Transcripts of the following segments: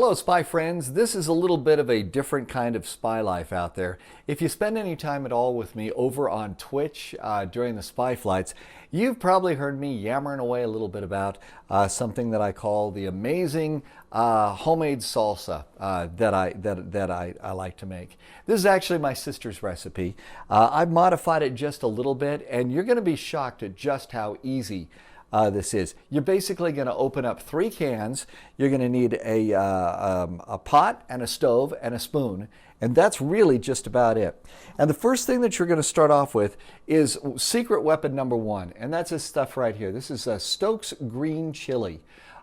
Hello, spy friends. This is a little bit of a different kind of spy life out there. If you spend any time at all with me over on Twitch during the spy flights, you've probably heard me yammering away a little bit about something that I call the amazing homemade salsa that I like to make. This is actually my sister's recipe. I've modified it just a little bit, and you're going to be shocked at just how easy this is. You're basically going to open up 3 cans. You're going to need a pot and a stove and a spoon, and that's really just about it. And the first thing that you're going to start off with is secret weapon number 1, and that's this stuff right here. This is Stokes Green Chili.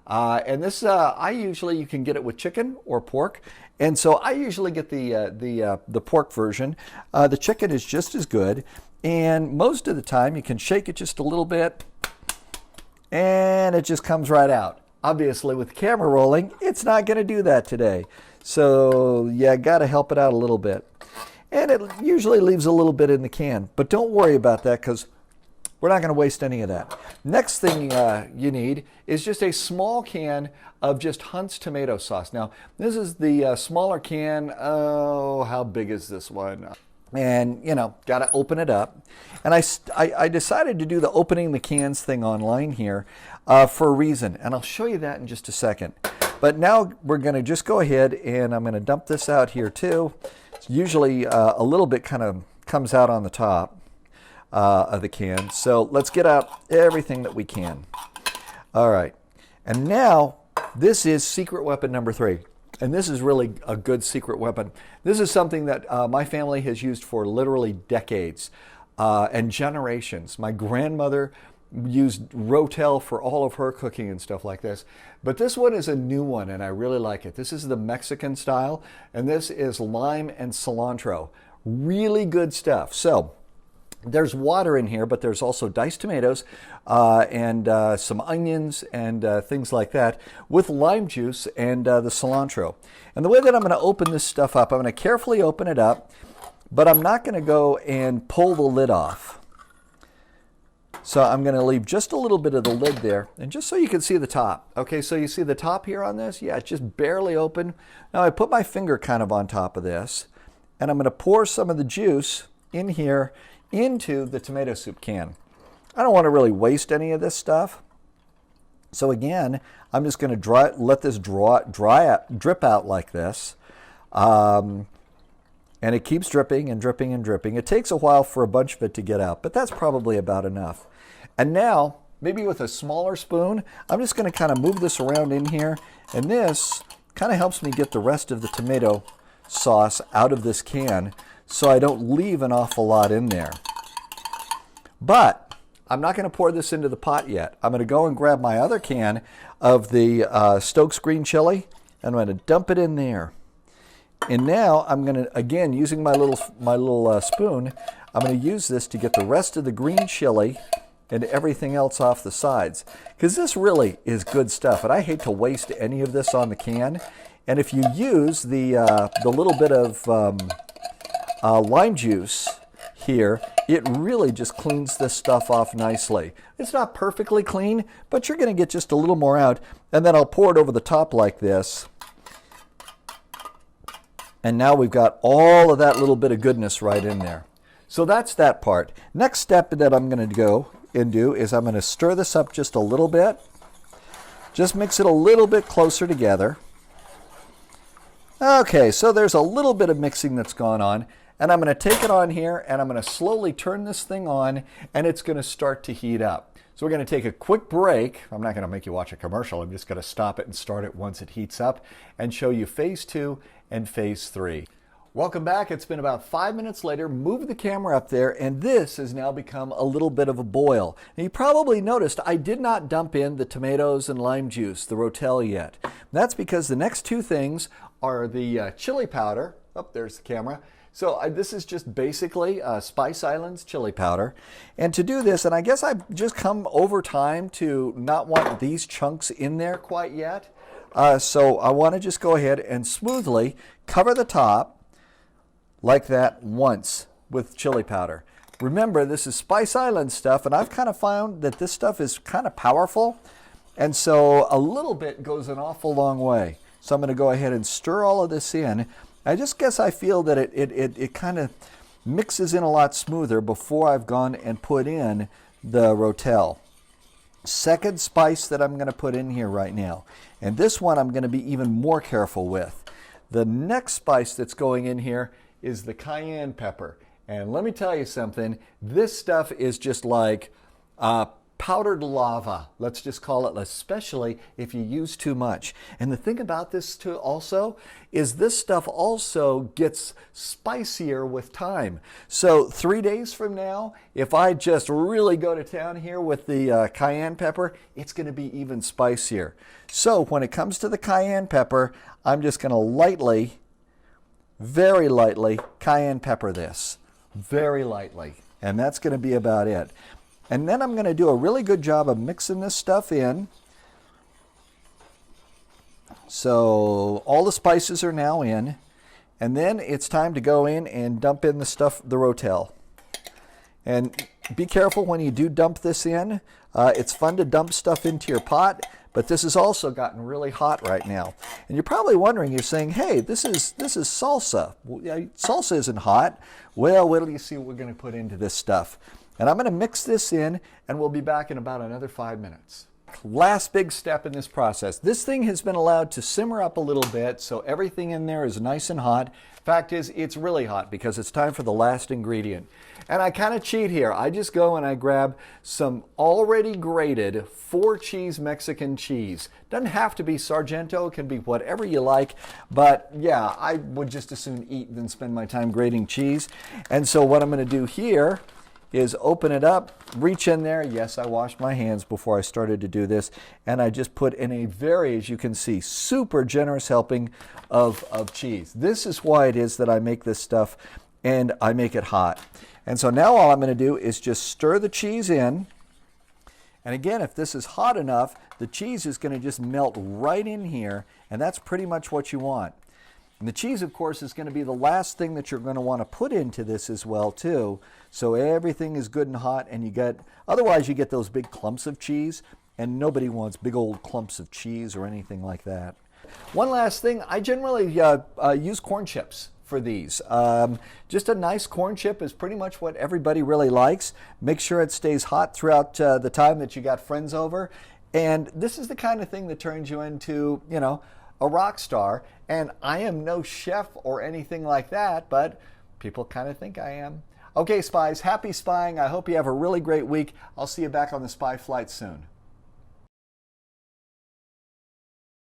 And this, you can get it with chicken or pork. And so I usually get the pork version. The chicken is just as good. And most of the time you can shake it just a little bit and it just comes right out. Obviously with the camera rolling, it's not going to do that today. So you got to help it out a little bit. And it usually leaves a little bit in the can. But don't worry about that because we're not going to waste any of that. Next thing you need is just a small can of just Hunt's tomato sauce. Now, this is the smaller can. Oh, how big is this one? And, got to open it up. And I decided to do the opening the cans thing online here for a reason. And I'll show you that in just a second. But now we're going to just go ahead and I'm going to dump this out here too. It's usually a little bit kind of comes out on the top of the can. So let's get out everything that we can. All right. And now this is secret weapon number 3. And this is really a good secret weapon. This is something that my family has used for literally decades and generations. My grandmother used Rotel for all of her cooking and stuff like this. But this one is a new one, and I really like it. This is the Mexican style, and this is lime and cilantro. Really good stuff. So there's water in here, but there's also diced tomatoes and some onions and things like that with lime juice and the cilantro. And the way that I'm going to open this stuff up, I'm going to carefully open it up, but I'm not going to go and pull the lid off. So I'm going to leave just a little bit of the lid there, and just so you can see the top. Okay, so you see the top here on this? Yeah, it's just barely open. Now I put my finger kind of on top of this, and I'm going to pour some of the juice in here into the tomato soup can. I don't want to really waste any of this stuff. So again, I'm just going to let this drip out like this. And it keeps dripping and dripping and dripping. It takes a while for a bunch of it to get out, but that's probably about enough. And now, maybe with a smaller spoon, I'm just going to kind of move this around in here. And this kind of helps me get the rest of the tomato sauce out of this can, so I don't leave an awful lot in there. But I'm not going to pour this into the pot yet. I'm going to go and grab my other can of the Stokes Green Chili, and I'm going to dump it in there. And now I'm going to, again, using my little spoon, I'm going to use this to get the rest of the green chili and everything else off the sides. Because this really is good stuff, and I hate to waste any of this on the can. And if you use the little bit of lime juice here, it really just cleans this stuff off nicely. It's not perfectly clean, but you're going to get just a little more out. And then I'll pour it over the top like this. And now we've got all of that little bit of goodness right in there. So that's that part. Next step that I'm going to go and do is I'm going to stir this up just a little bit. Just mix it a little bit closer together. Okay, so there's a little bit of mixing that's gone on. And I'm going to take it on here and I'm going to slowly turn this thing on, and it's going to start to heat up. So we're going to take a quick break. I'm not going to make you watch a commercial. I'm just going to stop it and start it once it heats up and show you phase 2 and phase 3. Welcome back. It's been about 5 minutes later. Move the camera up there, and this has now become a little bit of a boil. Now, you probably noticed I did not dump in the tomatoes and lime juice, the Rotel, yet. That's because the next 2 things are the chili powder. Oh, there's the camera. So this is just basically Spice Islands chili powder. And to do this, and I guess I've just come over time to not want these chunks in there quite yet. So I want to just go ahead and smoothly cover the top like that once with chili powder. Remember, this is Spice Island stuff, and I've kind of found that this stuff is kind of powerful. And so a little bit goes an awful long way. So I'm going to go ahead and stir all of this in. I just guess I feel that it kind of mixes in a lot smoother before I've gone and put in the rotel. Second spice that I'm going to put in here right now. And this one I'm going to be even more careful with. The next spice that's going in here is the cayenne pepper. And let me tell you something, this stuff is just like powdered lava, let's just call it, especially if you use too much. And the thing about this too also is this stuff also gets spicier with time. So 3 days from now, if I just really go to town here with the cayenne pepper, it's going to be even spicier. So when it comes to the cayenne pepper, I'm just going to lightly, very lightly, cayenne pepper this. Very lightly. And that's going to be about it. And then I'm going to do a really good job of mixing this stuff in. So all the spices are now in. And then it's time to go in and dump in the stuff, the rotel. And be careful when you do dump this in. It's fun to dump stuff into your pot, but this has also gotten really hot right now. And you're probably wondering, you're saying, hey, this is salsa. Salsa isn't hot. Well, wait till you see what we're going to put into this stuff. And I'm going to mix this in, and we'll be back in about another 5 minutes. Last big step in this process. This thing has been allowed to simmer up a little bit, so everything in there is nice and hot. Fact is, it's really hot because it's time for the last ingredient. And I kind of cheat here. I just go and I grab some already grated 4-cheese Mexican cheese. Doesn't have to be Sargento, it can be whatever you like. But yeah, I would just as soon eat than spend my time grating cheese. And so what I'm going to do here is open it up, reach in there. Yes, I washed my hands before I started to do this. And I just put in a very, as you can see, super generous helping of cheese. This is why it is that I make this stuff and I make it hot. And so now all I'm going to do is just stir the cheese in. And again, if this is hot enough, the cheese is going to just melt right in here. And that's pretty much what you want. And the cheese, of course, is going to be the last thing that you're going to want to put into this as well, too. So everything is good and hot, and otherwise you get those big clumps of cheese, and nobody wants big old clumps of cheese or anything like that. One last thing, I generally use corn chips for these. Just a nice corn chip is pretty much what everybody really likes. Make sure it stays hot throughout the time that you got friends over. And this is the kind of thing that turns you into, a rock star. And I am no chef or anything like that, but people kind of think I am. Okay, spies, happy spying. I hope you have a really great week. I'll see you back on the Spy Flight soon.